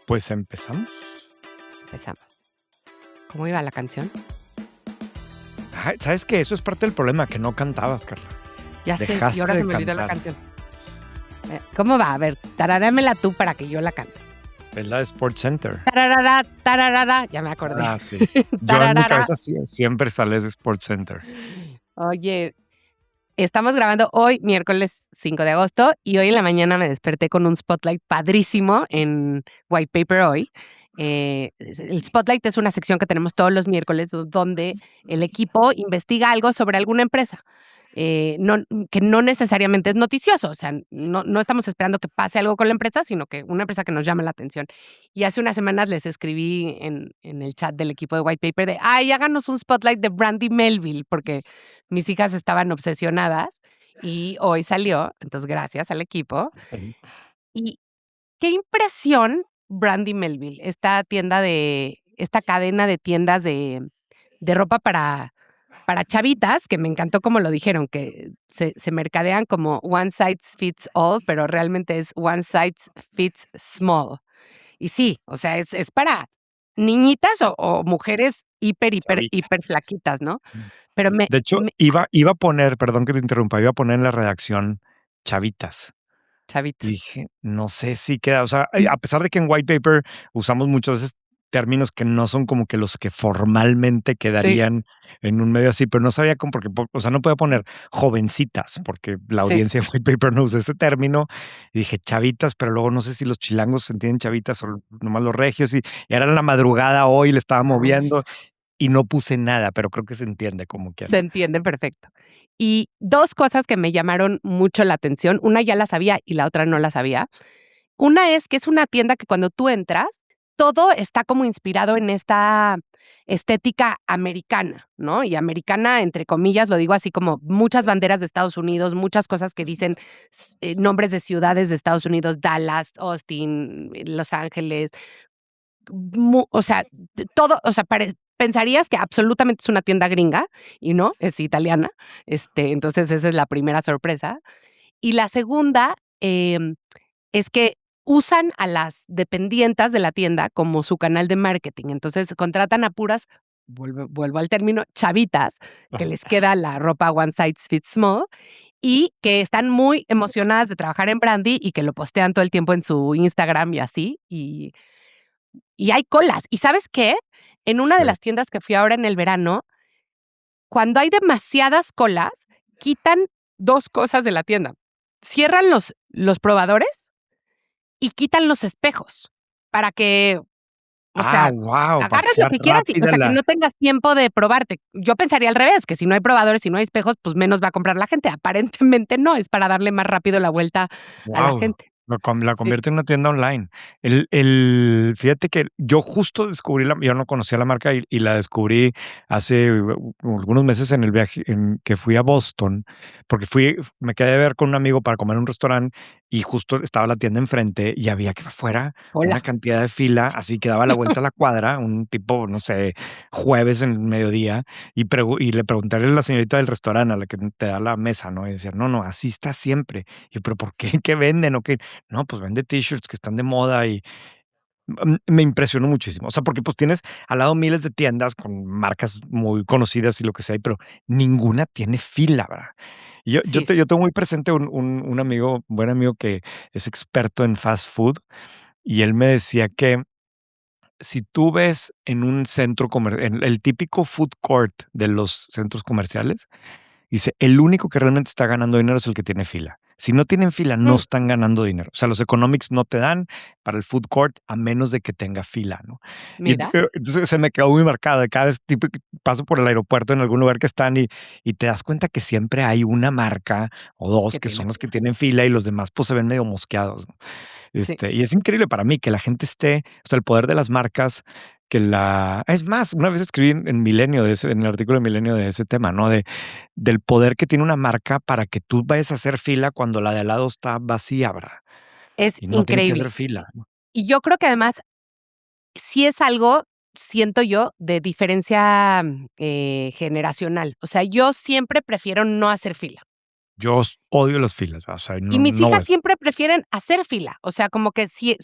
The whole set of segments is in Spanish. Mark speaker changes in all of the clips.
Speaker 1: Pues empezamos.
Speaker 2: Empezamos. ¿Cómo iba la canción?
Speaker 1: Ay, ¿sabes qué? Eso es parte del problema, que no cantabas, Carla.
Speaker 2: Ya sé, y
Speaker 1: Dejaste
Speaker 2: ahora
Speaker 1: de
Speaker 2: se me olvidó la
Speaker 1: cantar.
Speaker 2: canción. ¿Cómo va? A ver, tararámela tú para que yo la cante.
Speaker 1: Es la de SportsCenter.
Speaker 2: Tararara, tararara, ya me acordé.
Speaker 1: Ah, sí. Yo en mi
Speaker 2: Tararara.
Speaker 1: cabeza siempre sale de SportsCenter.
Speaker 2: Oye, estamos grabando hoy, miércoles 5 de agosto, y hoy en la mañana me desperté con un spotlight padrísimo en White Paper Hoy. El spotlight es una sección que tenemos todos los miércoles donde el equipo investiga algo sobre alguna empresa. Que no necesariamente es noticioso, o sea, no estamos esperando que pase algo con la empresa, sino que una empresa que nos llama la atención. Y hace unas semanas les escribí en el chat del equipo de White Paper háganos un spotlight de Brandy Melville, porque mis hijas estaban obsesionadas y hoy salió, entonces gracias al equipo. Y qué impresión Brandy Melville, esta cadena de tiendas de ropa para chavitas, que me encantó como lo dijeron, que se mercadean como one size fits all, pero realmente es one size fits small. Y sí, o sea, es para niñitas o mujeres
Speaker 1: Chavita.
Speaker 2: hiper flaquitas, ¿no? Pero
Speaker 1: De hecho, iba a poner, perdón que te interrumpa, iba a poner en la redacción chavitas. Y
Speaker 2: chavitas.
Speaker 1: dije, no sé si queda, o sea, a pesar de que en White Paper usamos muchas veces términos que no son como que los que formalmente
Speaker 2: Sí,
Speaker 1: quedarían en un medio así, pero no sabía cómo, porque, o sea, no podía poner jovencitas, porque la
Speaker 2: sí.
Speaker 1: audiencia de White Paper no usa ese término. Y dije chavitas, pero luego no sé si los chilangos se entienden chavitas o nomás los regios. Y era en la madrugada hoy, le estaba moviendo y no puse nada, pero creo que se entiende como
Speaker 2: Se
Speaker 1: quiera.
Speaker 2: entiende perfecto. Y 2 cosas que me llamaron mucho la atención, una ya la sabía y la otra no la sabía. Una es que es una tienda que cuando tú entras, todo está como inspirado en esta estética americana, ¿no? Y americana, entre comillas, lo digo así como muchas banderas de Estados Unidos, muchas cosas que dicen nombres de ciudades de Estados Unidos, Dallas, Austin, Los Ángeles, o sea, todo, o sea, pensarías que absolutamente es una tienda gringa y no, es italiana. Entonces esa es la primera sorpresa. Y la segunda, es que usan a las dependientas de la tienda como su canal de marketing. Entonces, contratan a puras, vuelvo al término, chavitas, que les queda la ropa one size fits small y que están muy emocionadas de trabajar en Brandy y que lo postean todo el tiempo en su Instagram y así. Y hay colas. ¿Y sabes qué? En una de
Speaker 1: Sí.
Speaker 2: las tiendas que fui ahora en el verano, cuando hay demasiadas colas, quitan 2 cosas de la tienda. Cierran los probadores y quitan los espejos para que, o
Speaker 1: Ah,
Speaker 2: sea,
Speaker 1: wow, para que
Speaker 2: agarres lo
Speaker 1: sea
Speaker 2: que quieras y, o
Speaker 1: rápida
Speaker 2: sea, que
Speaker 1: la.
Speaker 2: no tengas tiempo de probarte. Yo pensaría al revés, que si no hay probadores, si no hay espejos, pues menos va a comprar la gente. Aparentemente no, es para darle más rápido la vuelta a la
Speaker 1: Wow,
Speaker 2: gente.
Speaker 1: la
Speaker 2: Sí.
Speaker 1: convierte en una tienda online. Fíjate que yo justo descubrí yo no conocía la marca y la descubrí hace algunos meses en el viaje en que fui a Boston, porque me quedé a ver con un amigo para comer en un restaurante y justo estaba la tienda enfrente y había que afuera una
Speaker 2: Hola.
Speaker 1: cantidad de fila, así que daba la vuelta a la cuadra, un tipo, no sé, jueves en el mediodía, y le pregunté a la señorita del restaurante, a la que te da la mesa, ¿no? Y decía, no, no, así está siempre. Y yo, ¿pero por qué? ¿Qué venden o qué? No, pues vende t-shirts que están de moda y me impresionó muchísimo. O sea, porque pues tienes al lado miles de tiendas con marcas muy conocidas y lo que sea, pero ninguna tiene fila, ¿verdad? Y
Speaker 2: Sí.
Speaker 1: yo tengo muy presente un amigo, un buen amigo que es experto en fast food y él me decía que si tú ves en un centro comercial, en el típico food court de los centros comerciales, dice, el único que realmente está ganando dinero es el que tiene fila. Si no tienen fila, no
Speaker 2: Mm,
Speaker 1: están ganando dinero. O sea, los economics no te dan para el food court a menos de que tenga fila, ¿no? Y
Speaker 2: mira,
Speaker 1: entonces se me quedó muy marcado. Cada vez tipo, que paso por el aeropuerto en algún lugar que están y te das cuenta que siempre hay una marca o dos
Speaker 2: que
Speaker 1: que
Speaker 2: tiene
Speaker 1: son las que
Speaker 2: fila.
Speaker 1: tienen fila y los demás pues se ven medio mosqueados, ¿no?
Speaker 2: Sí.
Speaker 1: Y es increíble para mí que la gente esté, o sea, el poder de las marcas, es más, una vez escribí en Milenio en el artículo de Milenio de ese tema, ¿no? Del poder que tiene una marca para que tú vayas a hacer fila cuando la de al lado está vacía, ¿verdad?
Speaker 2: Es
Speaker 1: Y no tienes que
Speaker 2: increíble.
Speaker 1: hacer fila, ¿no?
Speaker 2: Y yo creo que además sí es algo, siento yo, de diferencia, generacional. O sea, yo siempre prefiero no hacer fila.
Speaker 1: Yo odio las filas, o sea,
Speaker 2: Y
Speaker 1: no,
Speaker 2: mis
Speaker 1: no voy
Speaker 2: hijas
Speaker 1: a
Speaker 2: siempre prefieren hacer fila. O sea, como que si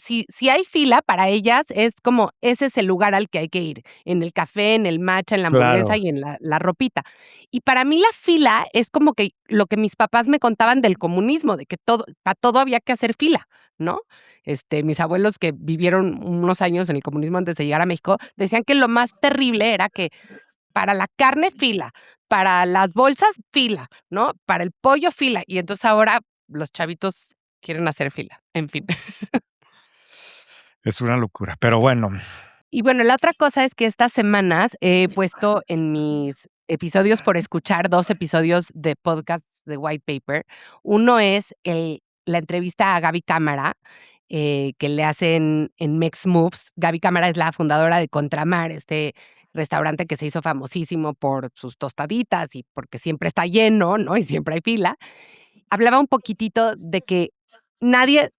Speaker 2: hay fila, para ellas es como ese es el lugar al que hay que ir, en el café, en el matcha, en la hamburguesa
Speaker 1: claro,
Speaker 2: y en la ropita. Y para mí la fila es como que lo que mis papás me contaban del comunismo, de que para todo había que hacer fila, ¿no? Mis abuelos que vivieron unos años en el comunismo antes de llegar a México, decían que lo más terrible era que para la carne fila, para las bolsas fila, ¿no? Para el pollo fila. Y entonces ahora los chavitos quieren hacer fila, en fin.
Speaker 1: es una locura, pero bueno,
Speaker 2: Y bueno, la otra cosa es que estas semanas he puesto en mis episodios por escuchar 2 episodios de podcast de White Paper. Uno es la entrevista a Gaby Cámara, que le hacen en Mex Moves. Gaby Cámara es la fundadora de Contramar, este restaurante que se hizo famosísimo por sus tostaditas y porque siempre está lleno, ¿no? Y siempre hay fila. Hablaba un poquitito de que nadie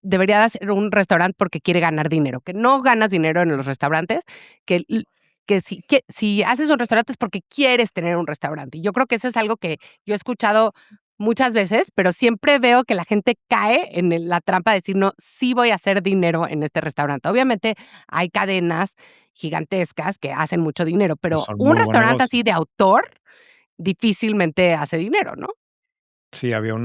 Speaker 2: debería de hacer un restaurante porque quiere ganar dinero, que no ganas dinero en los restaurantes, que l que si haces un restaurante es porque quieres tener un restaurante. Y yo creo que eso es algo que yo he escuchado muchas veces, pero siempre veo que la gente cae en la trampa de decir: "No, sí voy a hacer dinero en este restaurante". Obviamente, hay cadenas gigantescas que hacen mucho dinero,
Speaker 1: pues
Speaker 2: pero
Speaker 1: son
Speaker 2: un
Speaker 1: muy buen
Speaker 2: restaurante
Speaker 1: negocio.
Speaker 2: así de autor difícilmente hace dinero, ¿no?
Speaker 1: Sí, había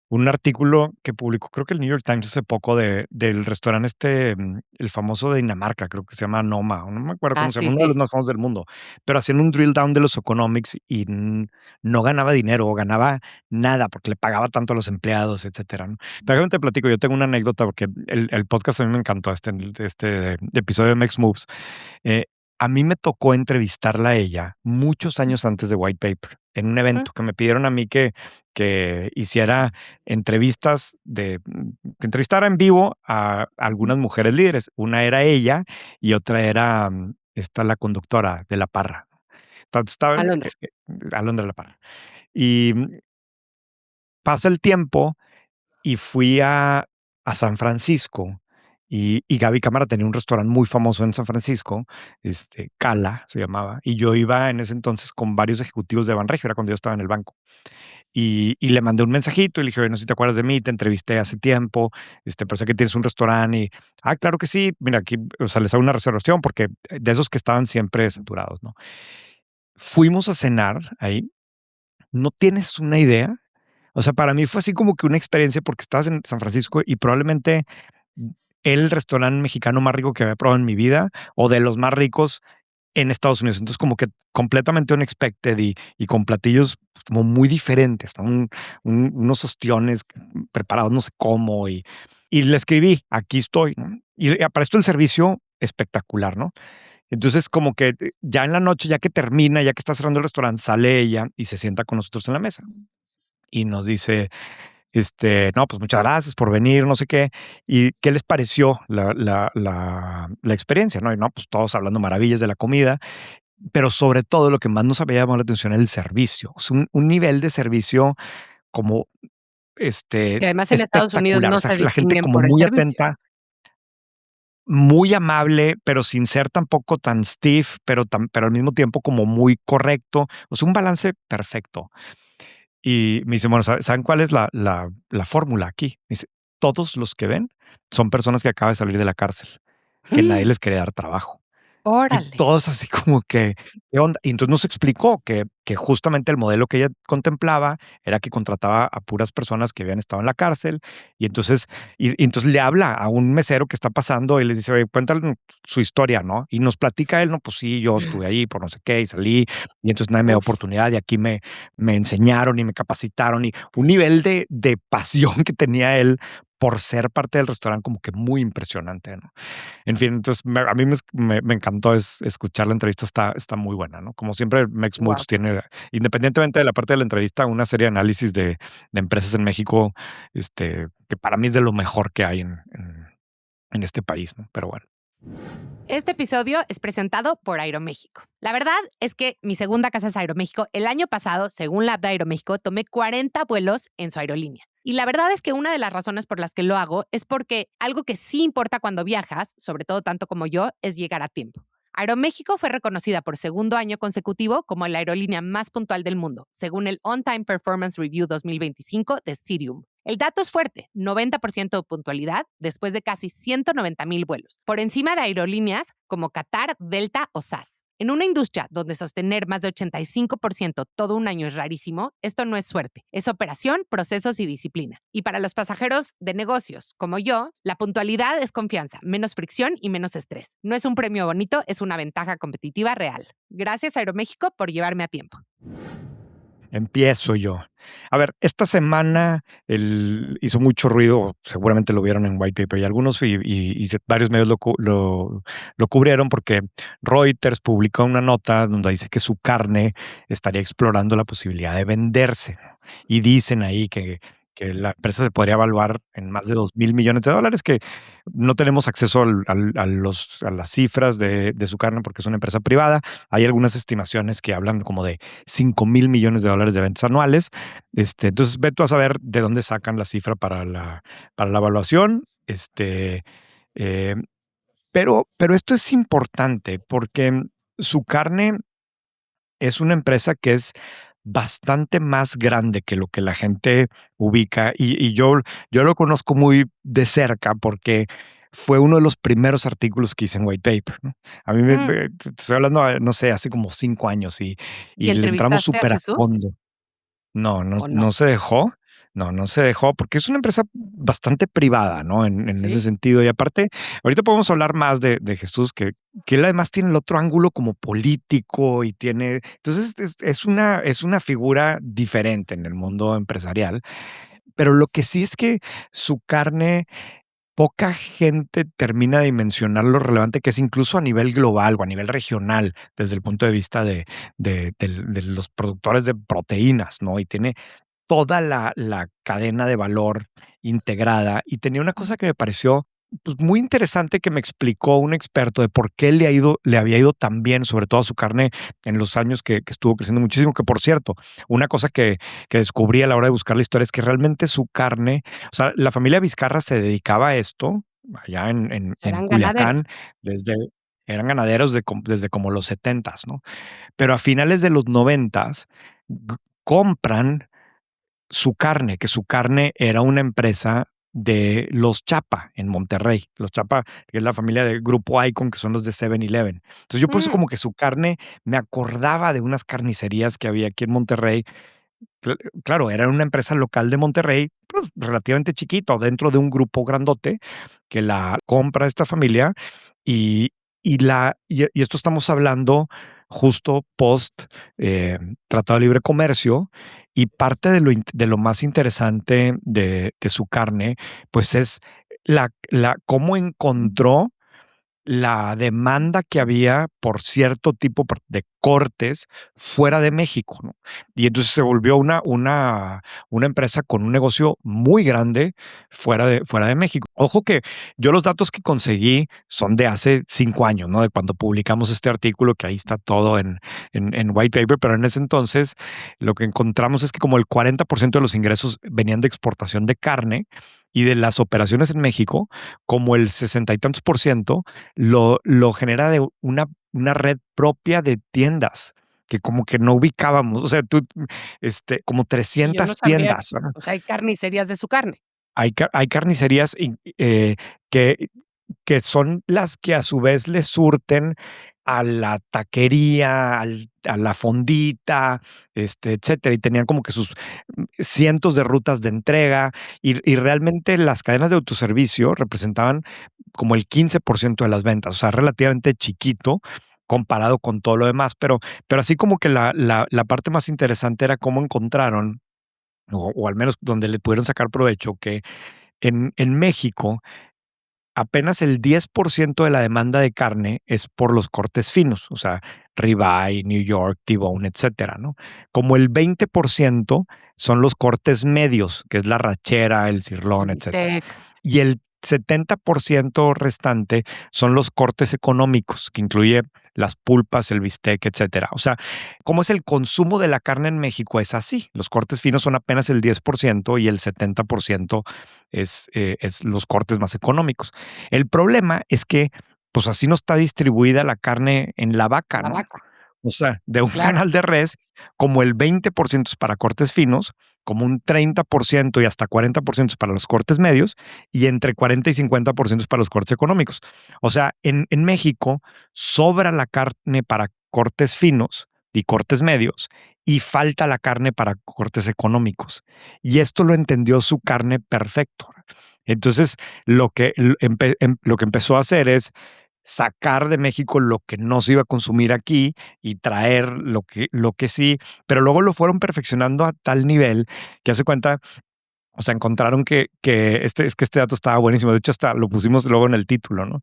Speaker 1: un artículo que publicó, creo que el New York Times hace poco del restaurante el famoso de Dinamarca, creo que se llama Noma, o no me acuerdo
Speaker 2: Ah,
Speaker 1: cómo se llama,
Speaker 2: sí,
Speaker 1: uno de los
Speaker 2: sí.
Speaker 1: más famosos del mundo, pero hacían un drill down de los economics y no ganaba dinero, o ganaba nada porque le pagaba tanto a los empleados, etcétera, ¿no? Pero déjame te platico, yo tengo una anécdota porque el podcast a mí me encantó, este episodio de Max Moves. Eh, a mí me tocó entrevistarla a ella muchos años antes de White Paper, en un
Speaker 2: Ah,
Speaker 1: evento que me pidieron a mí que hiciera entrevistas que entrevistara en vivo a algunas mujeres líderes. Una era ella y otra era, la conductora de La Parra. Entonces, estaba,
Speaker 2: Alondra.
Speaker 1: Alondra La Parra. Y pasa el tiempo y fui a San Francisco, y Gaby Cámara tenía un restaurante muy famoso en San Francisco, Cala se llamaba, y yo iba en ese entonces con varios ejecutivos de Banregio, era cuando yo estaba en el banco. Y le mandé un mensajito y le dije: "Oye, no sé si te acuerdas de mí, te entrevisté hace tiempo, pero sé que tienes un restaurante", y: claro que sí, mira, aquí, o sea, les hago una reservación", porque de esos que estaban siempre saturados, ¿no? Fuimos a cenar ahí, no tienes una idea. O sea, para mí fue así como que una experiencia porque estabas en San Francisco y probablemente el restaurante mexicano más rico que había probado en mi vida o de los más ricos en Estados Unidos. Entonces, como que completamente unexpected y con platillos como muy diferentes, ¿no? Unos ostiones preparados no sé cómo y le escribí, aquí estoy, ¿no? Y para esto el servicio espectacular, ¿no? Entonces, como que ya en la noche, ya que termina, ya que está cerrando el restaurante, sale ella y se sienta con nosotros en la mesa y nos dice, no, pues muchas gracias por venir, no sé qué. ¿Y qué les pareció la experiencia? ¿No? Y no, pues todos hablando maravillas de la comida, pero sobre todo lo que más nos había llamado la atención era el servicio. O sea, un nivel de servicio como
Speaker 2: Que además en Estados Unidos
Speaker 1: espectacular. O
Speaker 2: no
Speaker 1: sea,
Speaker 2: se
Speaker 1: la gente
Speaker 2: distinguen
Speaker 1: como
Speaker 2: por el
Speaker 1: muy
Speaker 2: servicio.
Speaker 1: atenta, muy amable, pero sin ser tampoco tan stiff, pero al mismo tiempo como muy correcto. O sea, un balance perfecto. Y me dice: "Bueno, ¿saben cuál es la fórmula aquí?". Me dice: "Todos los que ven son personas que acaban de salir de la cárcel, que nadie les quiere dar trabajo". Y
Speaker 2: Órale.
Speaker 1: todos así como que, ¿qué onda? Y entonces nos explicó que justamente el modelo que ella contemplaba era que contrataba a puras personas que habían estado en la cárcel, y entonces le habla a un mesero que está pasando y les dice: "Oye, cuéntale su historia", ¿no? Y nos platica él, ¿no? Pues sí, yo estuve ahí por no sé qué y salí, y entonces nadie me dio
Speaker 2: Uf,
Speaker 1: oportunidad, y aquí me enseñaron y me capacitaron, y un nivel de pasión que tenía él por ser parte del restaurante como que muy impresionante, ¿no? En fin, entonces a mí me encantó escuchar la entrevista, está muy buena, ¿no? Como siempre, Mex
Speaker 2: guau.
Speaker 1: Moves tiene, independientemente de la parte de la entrevista, una serie de análisis de empresas en México, que para mí es de lo mejor que hay en este país, ¿no? Pero bueno.
Speaker 2: Este episodio es presentado por Aeroméxico. La verdad es que mi segunda casa es Aeroméxico. El año pasado, según la app de Aeroméxico, tomé 40 vuelos en su aerolínea. Y la verdad es que una de las razones por las que lo hago es porque algo que sí importa cuando viajas, sobre todo tanto como yo, es llegar a tiempo. Aeroméxico fue reconocida por segundo año consecutivo como la aerolínea más puntual del mundo, según el On-Time Performance Review 2025 de Cirium. El dato es fuerte, 90% de puntualidad después de casi 190,000 vuelos, por encima de aerolíneas como Qatar, Delta o SAS. En una industria donde sostener más de 85% todo un año es rarísimo, esto no es suerte, es operación, procesos y disciplina. Y para los pasajeros de negocios, como yo, la puntualidad es confianza, menos fricción y menos estrés. No es un premio bonito, es una ventaja competitiva real. Gracias Aeroméxico por llevarme a tiempo.
Speaker 1: Empiezo yo. A ver, esta semana hizo mucho ruido, seguramente lo vieron en White Paper y algunos y varios medios lo cubrieron porque Reuters publicó una nota donde dice que su carne estaría explorando la posibilidad de venderse. Y dicen ahí que la empresa se podría evaluar en más de $2,000 millones, que no tenemos acceso a las cifras de su carne porque es una empresa privada. Hay algunas estimaciones que hablan como de $5,000 millones de ventas anuales. Entonces, ve tú a saber de dónde sacan la cifra para la evaluación. Eh, pero esto es importante porque su carne es una empresa que es bastante más grande que lo que la gente ubica y yo lo conozco muy de cerca porque fue uno de los primeros artículos que hice en White Paper, ¿no? A mí te estoy hablando, no sé, hace como 5 años
Speaker 2: ¿Y
Speaker 1: y le entramos
Speaker 2: entrevistaste a
Speaker 1: súper a
Speaker 2: Jesús
Speaker 1: fondo. No, no,
Speaker 2: o no?
Speaker 1: no se dejó. No se dejó porque es una empresa bastante privada, ¿no? En ese
Speaker 2: Sí.
Speaker 1: sentido. Y aparte, ahorita podemos hablar más de Jesús, que él además tiene el otro ángulo como político y tiene. Entonces, es una figura diferente en el mundo empresarial. Pero lo que sí es que su carne, poca gente termina de dimensionar lo relevante que es incluso a nivel global o a nivel regional, desde el punto de vista de los productores de proteínas, ¿no? Y tiene toda la cadena de valor integrada. Y tenía una cosa que me pareció, pues, muy interesante que me explicó un experto de por qué le había ido tan bien, sobre todo a su carne, en los años que estuvo creciendo muchísimo. Que, por cierto, una cosa que descubrí a la hora de buscar la historia es que realmente su carne, o sea, la familia Vizcarra se dedicaba a esto allá en
Speaker 2: Serán ganaderos.
Speaker 1: Culiacán, desde eran ganaderos desde como los 70s, ¿no? Pero a finales de los 90s compran su carne, que su carne era una empresa de los Chapa en Monterrey. Los Chapa, que es la familia del grupo Icon, que son los de 7-Eleven. Entonces yo por eso
Speaker 2: Mm,
Speaker 1: como que su carne me acordaba de unas carnicerías que había aquí en Monterrey. Claro, era una empresa local de Monterrey, pues, relativamente chiquito, dentro de un grupo grandote que la compra esta familia y, y esto estamos hablando justo post Tratado de Libre Comercio, y parte de lo más interesante de su carne, pues es cómo encontró la demanda que había por cierto tipo de cortes fuera de México, ¿no? Y entonces se volvió una empresa con un negocio muy grande fuera de México. Ojo que yo los datos que conseguí son de hace 5 años, ¿no? De cuando publicamos este artículo, que ahí está todo en White Paper, pero en ese entonces lo que encontramos es que como el 40% de los ingresos venían de exportación de carne y de las operaciones en México, como el 60 y tantos por ciento lo genera de una red propia de tiendas que como que no ubicábamos. O sea, como
Speaker 2: y yo no
Speaker 1: 300
Speaker 2: sabía,
Speaker 1: tiendas, ¿verdad?
Speaker 2: o sea, hay carnicerías de su carne.
Speaker 1: Hay carnicerías que, que son las que a su vez le surten a la taquería, a la fondita, etcétera. Y tenían como que sus cientos de rutas de entrega y realmente las cadenas de autoservicio representaban como el 15% de las ventas, o sea, relativamente chiquito comparado con todo lo demás, pero así como que la parte más interesante era cómo encontraron, o al menos donde le pudieron sacar provecho, que en México apenas el 10% de la demanda de carne es por los cortes finos, o sea, ribeye, New York, T-bone, etcétera, ¿no? Como el 20% son los cortes medios, que es la rachera, el
Speaker 2: El
Speaker 1: cirlón, etcétera.
Speaker 2: bistec.
Speaker 1: Y el 70% restante son los cortes económicos, que incluye las pulpas, el bistec, etcétera. O sea, ¿cómo es el consumo de la carne en México? Es así. Los cortes finos son apenas el 10% y el 70% es los cortes más económicos. El problema es que pues así no está distribuida la carne en la vaca,
Speaker 2: La
Speaker 1: ¿no?
Speaker 2: vaca,
Speaker 1: O sea, de un
Speaker 2: claro.
Speaker 1: canal de res, como el 20% es para cortes finos, como un 30% y hasta 40% es para los cortes medios, y entre 40 y 50% es para los cortes económicos. O sea, en México sobra la carne para cortes finos y cortes medios, y falta la carne para cortes económicos. Y esto lo entendió su carne perfecto. Entonces, lo que empezó a hacer es sacar de México lo que no se iba a consumir aquí y traer lo que sí, pero luego lo fueron perfeccionando a tal nivel que hace cuenta, o sea, encontraron que este dato estaba buenísimo. De hecho, hasta lo pusimos luego en el título, ¿no?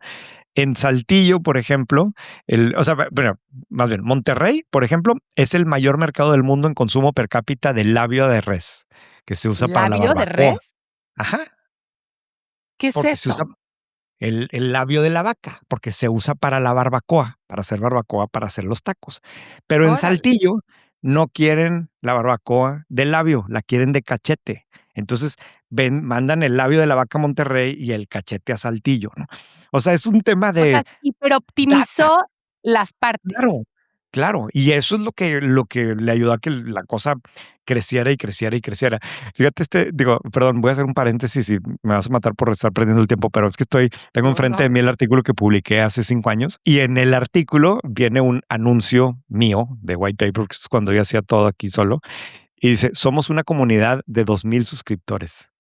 Speaker 1: En Saltillo, por ejemplo, o sea, bueno, más bien, Monterrey, por ejemplo, es el mayor mercado del mundo en consumo per cápita de labio de res, que se usa para la
Speaker 2: ¿Labio de
Speaker 1: barbacoa.
Speaker 2: res?
Speaker 1: Ajá,
Speaker 2: ¿Qué es
Speaker 1: porque se
Speaker 2: eso?
Speaker 1: usa el labio de la vaca, porque se usa para la barbacoa, para hacer barbacoa, para hacer los tacos. Pero en
Speaker 2: Órale.
Speaker 1: Saltillo no quieren la barbacoa de labio, la quieren de cachete. Entonces mandan el labio de la vaca a Monterrey y el cachete a Saltillo, ¿no? O sea, es un tema
Speaker 2: O sea,
Speaker 1: de
Speaker 2: sí, pero
Speaker 1: data.
Speaker 2: optimizó las partes.
Speaker 1: Claro, claro. Y eso es lo que le ayudó a que la cosa creciera y creciera y creciera. Fíjate, digo, perdón, voy a hacer un paréntesis y me vas a matar por estar perdiendo el tiempo, pero es que tengo
Speaker 2: No,
Speaker 1: enfrente de
Speaker 2: no.
Speaker 1: mí el artículo que publiqué hace 5 años y en el artículo viene un anuncio mío de White Paper, que es cuando yo hacía todo aquí solo, y dice, somos una comunidad de 2,000 suscriptores.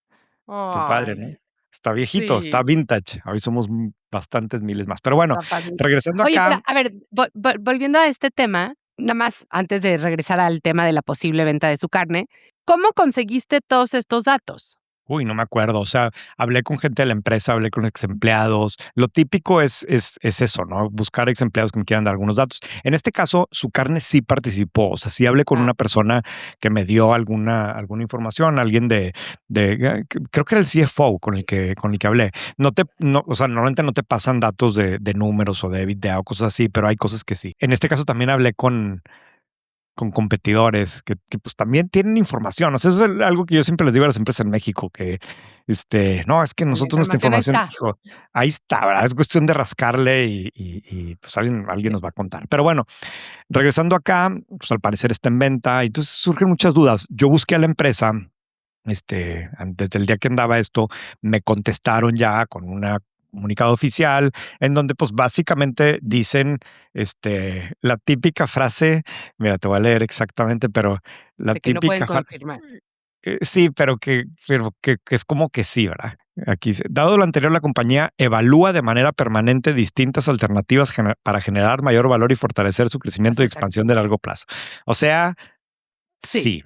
Speaker 1: Qué padre, ¿no?
Speaker 2: Ay,
Speaker 1: Está viejito, está
Speaker 2: sí,
Speaker 1: vintage. Hoy somos bastantes miles más. Pero bueno,
Speaker 2: está padre.
Speaker 1: regresando
Speaker 2: Oye,
Speaker 1: acá.
Speaker 2: pero a ver, volviendo a este tema, nada más antes de regresar al tema de la posible venta de su carne, ¿cómo conseguiste todos estos datos?
Speaker 1: Uy, no me acuerdo. O sea, hablé con gente de la empresa, hablé con ex empleados. Lo típico es eso, ¿no? Buscar ex empleados que me quieran dar algunos datos. En este caso, su carne sí participó. O sea, sí hablé con
Speaker 2: Ah,
Speaker 1: una persona que me dio alguna información, alguien creo que era el CFO con el que hablé. No, o sea, normalmente no te pasan datos de números o de EBITDA o cosas así, pero hay cosas que sí. En este caso también hablé con competidores que, pues, también tienen información. O sea, eso es algo que yo siempre les digo a las empresas en México, que, no, es que
Speaker 2: la
Speaker 1: nosotros nuestra
Speaker 2: información ahí
Speaker 1: información,
Speaker 2: está.
Speaker 1: hijo, ahí está, ¿verdad? Es cuestión de rascarle y, pues, alguien
Speaker 2: Sí.
Speaker 1: nos va a contar. Pero bueno, regresando acá, pues, al parecer está en venta, y entonces surgen muchas dudas. Yo busqué a la empresa, desde el día que andaba esto, me contestaron ya con una comunicado oficial en donde pues básicamente dicen la típica frase, mira, te voy a leer exactamente, pero la
Speaker 2: De que no pueden
Speaker 1: típica frase,
Speaker 2: confirmar.
Speaker 1: sí, pero que es como que sí, ¿verdad? Aquí dice, dado lo anterior, la compañía evalúa de manera permanente distintas alternativas para generar mayor valor y fortalecer su crecimiento y
Speaker 2: Así exacto.
Speaker 1: expansión de largo plazo. O sea,
Speaker 2: Sí.
Speaker 1: sí,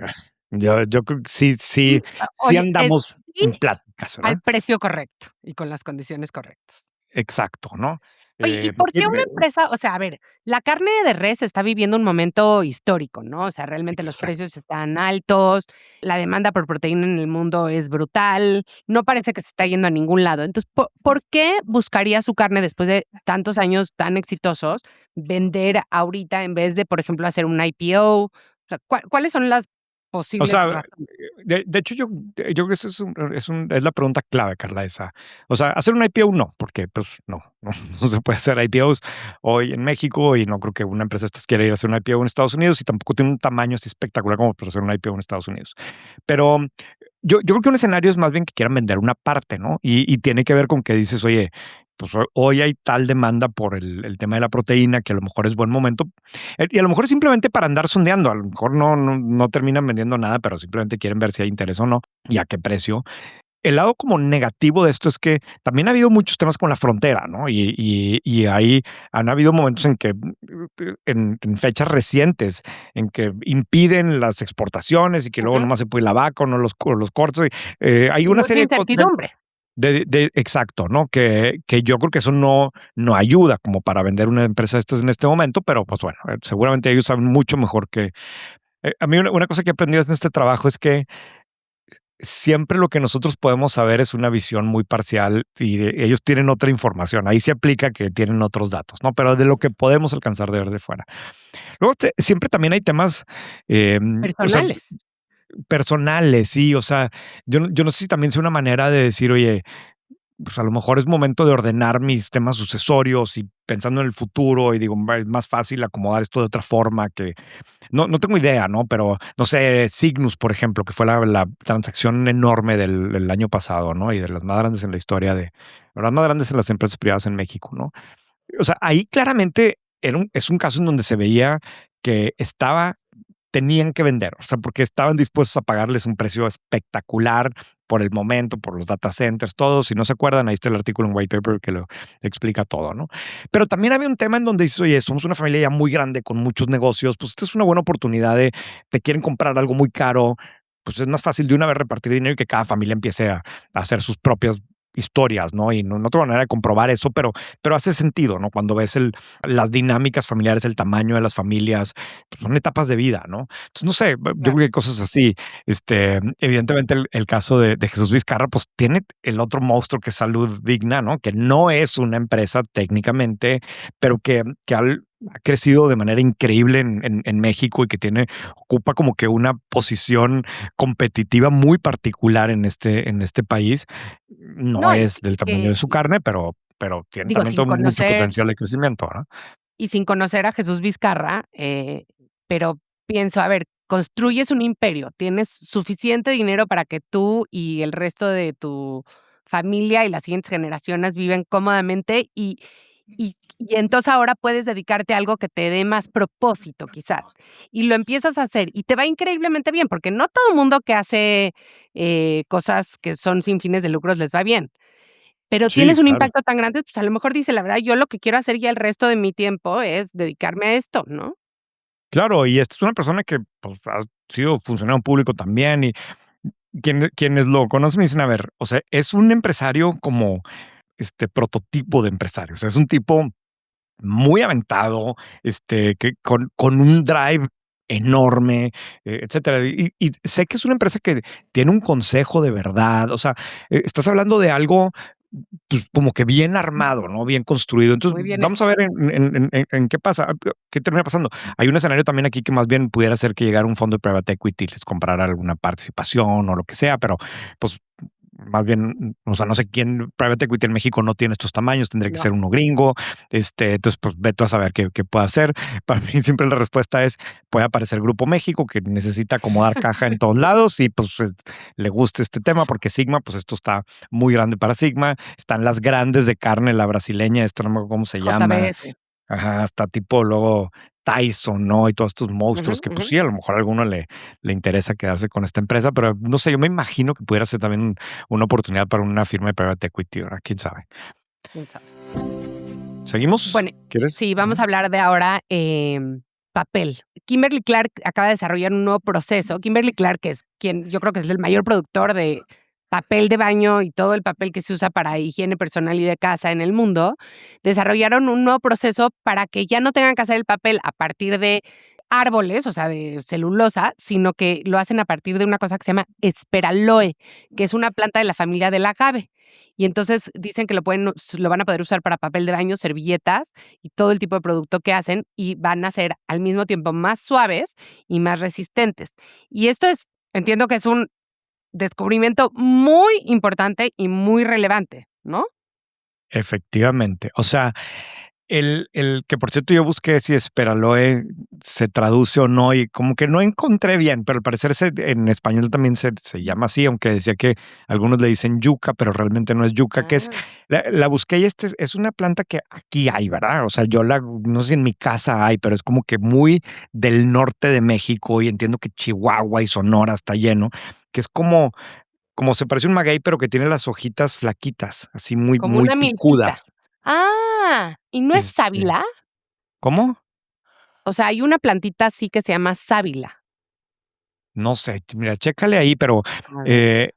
Speaker 1: yo creo que sí, sí, sí
Speaker 2: Oye, es
Speaker 1: andamos
Speaker 2: sí
Speaker 1: en pláticas, ¿verdad?
Speaker 2: al precio correcto y con las condiciones correctas.
Speaker 1: Exacto, ¿no?
Speaker 2: Oye, ¿y por
Speaker 1: Y
Speaker 2: qué una empresa? O sea, a ver, la carne de res está viviendo un momento histórico, ¿no? O sea, realmente los
Speaker 1: exacto.
Speaker 2: precios están altos, la demanda por proteína en el mundo es brutal, no parece que se está yendo a ningún lado. Entonces, ¿por qué buscaría su carne después de tantos años tan exitosos vender ahorita en vez de, por ejemplo, hacer un IPO? O sea, ¿cuáles son las
Speaker 1: O
Speaker 2: posibles
Speaker 1: sea,
Speaker 2: razones?
Speaker 1: de hecho, yo creo que eso es la pregunta clave, Carla, esa. O sea, hacer un IPO no, porque, pues, no se puede hacer IPOs hoy en México y no creo que una empresa de estas quiera ir a hacer un IPO en Estados Unidos y tampoco tiene un tamaño así espectacular como para hacer un IPO en Estados Unidos. Pero yo creo que un escenario es más bien que quieran vender una parte, ¿no? Y tiene que ver con que dices, oye, pues hoy hay tal demanda por el tema de la proteína que a lo mejor es buen momento. Y a lo mejor es simplemente para andar sondeando, a lo mejor no terminan vendiendo nada, pero simplemente quieren ver si hay interés o no y a qué precio. El lado como negativo de esto es que también ha habido muchos temas con la frontera, ¿no? Y ahí han habido momentos en que, en fechas recientes, en que impiden las exportaciones y que luego
Speaker 2: Ujú.
Speaker 1: nomás se puede la vaca o no los cortos. Hay
Speaker 2: Y
Speaker 1: una
Speaker 2: mucha
Speaker 1: serie de cosas
Speaker 2: incertidumbre.
Speaker 1: exacto, ¿no? Que yo creo que eso no ayuda como para vender una empresa de estas en este momento, pero pues bueno, seguramente ellos saben mucho mejor que. A mí una cosa que he aprendido en este trabajo es que siempre lo que nosotros podemos saber es una visión muy parcial y ellos tienen otra información. Ahí se aplica que tienen otros datos, ¿no? Pero de lo que podemos alcanzar de ver de fuera. Luego, siempre también hay temas, o sea,
Speaker 2: Personales.
Speaker 1: personales, sí, o sea, yo no sé si también sea una manera de decir, oye, pues a lo mejor es momento de ordenar mis temas sucesorios y pensando en el futuro y digo, es más fácil acomodar esto de otra forma que no tengo idea, ¿no? Pero no sé, Cygnus, por ejemplo, que fue la transacción enorme del año pasado, ¿no? Y de las más grandes en la historia las más grandes en las empresas privadas en México, ¿no? O sea, ahí claramente es un caso en donde se veía que tenían que vender, o sea, porque estaban dispuestos a pagarles un precio espectacular por el momento, por los data centers, todo. Si no se acuerdan, ahí está el artículo en White Paper que lo explica todo, ¿no? Pero también había un tema en donde dices, oye, somos una familia ya muy grande con muchos negocios, pues esta es una buena oportunidad te quieren comprar algo muy caro, pues es más fácil de una vez repartir dinero y que cada familia empiece a hacer sus propias historias, ¿no? Y no tengo manera de comprobar eso, pero hace sentido, ¿no? Cuando ves las dinámicas familiares, el tamaño de las familias, pues son etapas de vida, ¿no? Entonces, no sé, yo creo
Speaker 2: Claro.
Speaker 1: que hay cosas así. Evidentemente, el caso de Jesús Vizcarra, pues tiene el otro monstruo que es Salud Digna, ¿no? Que no es una empresa técnicamente, pero ha crecido de manera increíble en México y que ocupa como que una posición competitiva muy particular en este país. No
Speaker 2: No,
Speaker 1: es del tamaño de
Speaker 2: que,
Speaker 1: su carne, pero tiene
Speaker 2: digo,
Speaker 1: también
Speaker 2: sin
Speaker 1: mucho
Speaker 2: conocer
Speaker 1: potencial de crecimiento, ¿no?
Speaker 2: y sin conocer a Jesús Vizcarra, pero pienso, a ver, construyes un imperio, tienes suficiente dinero para que tú y el resto de tu familia y las siguientes generaciones viven cómodamente y entonces ahora puedes dedicarte a algo que te dé más propósito, quizás. Y lo empiezas a hacer y te va increíblemente bien, porque no todo el mundo que hace cosas que son sin fines de lucros les va bien. Pero
Speaker 1: Sí,
Speaker 2: tienes un
Speaker 1: claro.
Speaker 2: impacto tan grande, pues, a lo mejor dice: "La verdad, yo lo que quiero hacer ya el resto de mi tiempo es dedicarme a esto", ¿no?
Speaker 1: Claro, y esta es una persona que, pues, ha sido funcionario público también, y quienes lo conocen me dicen, a ver, o sea, es un empresario como, prototipo de empresario, o sea, es un tipo muy aventado, que con un drive enorme, etcétera. Y sé que es una empresa que tiene un consejo de verdad, o sea, estás hablando de algo, pues, como que bien armado, ¿no? Bien construido. Entonces,
Speaker 2: Muy bien
Speaker 1: vamos a
Speaker 2: hecho.
Speaker 1: ver en qué pasa, qué termina pasando. Hay un escenario también aquí que más bien pudiera ser que llegara un fondo de private equity, les comprara alguna participación o lo que sea, pero, pues, más bien, o sea, no sé quién private equity en México no tiene estos tamaños, tendría que
Speaker 2: No,
Speaker 1: ser uno gringo, entonces, pues, ve tú a saber qué puede hacer. Para mí siempre la respuesta es, puede aparecer Grupo México, que necesita acomodar caja en todos lados y, pues, le gusta este tema, porque Sigma, pues, esto está muy grande para Sigma. Están las grandes de carne, la brasileña, esta no me acuerdo cómo se llama.
Speaker 2: JBS.
Speaker 1: Ajá, hasta tipo luego Tyson, ¿no? Y todos estos
Speaker 2: Ujú,
Speaker 1: monstruos que, pues
Speaker 2: ujú.
Speaker 1: sí, a lo mejor a alguno le interesa quedarse con esta empresa, pero no sé, yo me imagino que pudiera ser también una oportunidad para una firma de private equity, ¿verdad? ¿Quién sabe?
Speaker 2: ¿Quién sabe?
Speaker 1: ¿Seguimos?
Speaker 2: Bueno,
Speaker 1: ¿Quieres?
Speaker 2: sí, vamos
Speaker 1: Ujú.
Speaker 2: a hablar de ahora, papel. Kimberly Clark acaba de desarrollar un nuevo proceso. Kimberly Clark, que es quien yo creo que es el mayor productor de papel de baño y todo el papel que se usa para higiene personal y de casa en el mundo, desarrollaron un nuevo proceso para que ya no tengan que hacer el papel a partir de árboles, o sea, de celulosa, sino que lo hacen a partir de una cosa que se llama esperaloe, que es una planta de la familia del agave. Y entonces dicen que lo van a poder usar para papel de baño, servilletas y todo el tipo de producto que hacen, y van a ser al mismo tiempo más suaves y más resistentes. Y esto entiendo que es un descubrimiento muy importante y muy relevante, ¿no?
Speaker 1: Efectivamente. O sea, el que por cierto yo busqué si Esperaloe se traduce o no, y como que no encontré bien, pero al parecer en español también se llama así, aunque decía que algunos le dicen yuca, pero realmente no es yuca,
Speaker 2: Ah.
Speaker 1: la busqué y es una planta que aquí hay, ¿verdad? O sea, no sé si en mi casa hay, pero es como que muy del norte de México y entiendo que Chihuahua y Sonora está lleno, que es como se parece un maguey, pero que tiene las hojitas flaquitas, así muy,
Speaker 2: Como
Speaker 1: muy
Speaker 2: una milpita.
Speaker 1: picudas.
Speaker 2: Ah, ¿y no es
Speaker 1: Este,
Speaker 2: sábila?
Speaker 1: ¿Cómo?
Speaker 2: O sea, hay una plantita así que se llama sábila.
Speaker 1: No sé, mira, chécale ahí, pero,
Speaker 2: A ver.
Speaker 1: eh,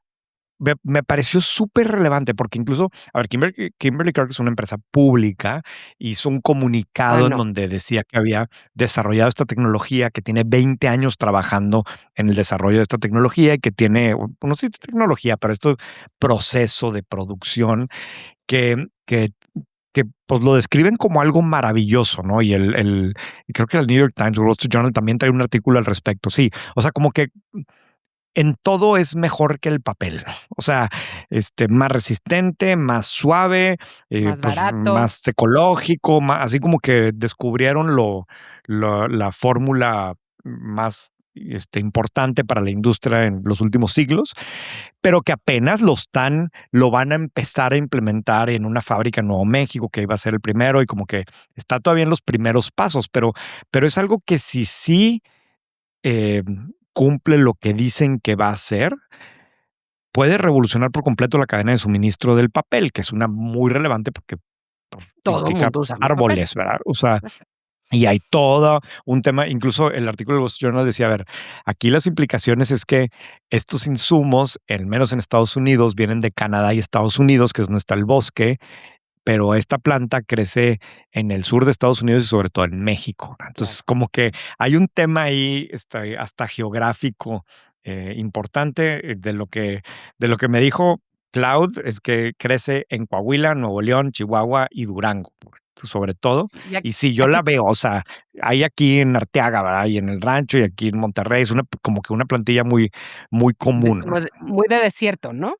Speaker 1: me pareció súper relevante, porque incluso, a ver, Kimberly Clark es una empresa pública, hizo un
Speaker 2: Ah,
Speaker 1: comunicado en
Speaker 2: no.
Speaker 1: donde decía que había desarrollado esta tecnología, que tiene 20 años trabajando en el desarrollo de esta tecnología y que tiene, no sé si es tecnología, pero esto proceso de producción que pues lo describen como algo maravilloso, ¿no? Y creo que el New York Times, Wall Street Journal también trae un artículo al respecto. Sí, o sea, como que en todo es mejor que el papel. O sea, más resistente, más suave,
Speaker 2: Más
Speaker 1: pues
Speaker 2: barato.
Speaker 1: más ecológico, así como que descubrieron la fórmula más importante para la industria en los últimos siglos, pero que apenas lo van a empezar a implementar en una fábrica en Nuevo México, que iba a ser el primero, y como que está todavía en los primeros pasos, pero es algo que si sí eh, cumple lo que dicen que va a hacer, puede revolucionar por completo la cadena de suministro del papel, que es una muy relevante porque
Speaker 2: Todo el
Speaker 1: implica
Speaker 2: mundo usa más papel.
Speaker 1: árboles, ¿verdad? O sea, y hay todo un tema, incluso el artículo de Wall Street Journal decía, a ver, aquí las implicaciones es que estos insumos, al menos en Estados Unidos, vienen de Canadá y Estados Unidos, que es donde está el bosque, pero esta planta crece en el sur de Estados Unidos y sobre todo en México. Entonces,
Speaker 2: Claro.
Speaker 1: como que hay un tema ahí hasta geográfico importante de lo que me dijo Cloud, es que crece en Coahuila, Nuevo León, Chihuahua y Durango, sobre todo.
Speaker 2: Sí,
Speaker 1: Y si yo
Speaker 2: aquí
Speaker 1: la veo, o sea, hay aquí en Arteaga, ¿verdad? Y en el rancho y aquí en Monterrey, es como que una plantilla muy, muy común, ¿no?
Speaker 2: muy de desierto, ¿no?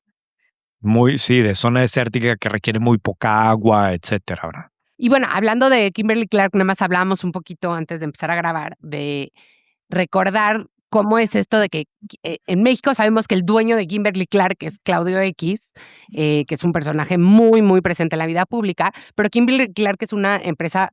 Speaker 1: Muy, sí, de zona desértica que requiere muy poca agua, etcétera, ¿verdad?
Speaker 2: Y bueno, hablando de Kimberly Clark, nada más hablábamos un poquito antes de empezar a grabar de recordar cómo es esto de que en México sabemos que el dueño de Kimberly Clark es Claudio X, que es un personaje muy, muy presente en la vida pública, pero Kimberly Clark es una empresa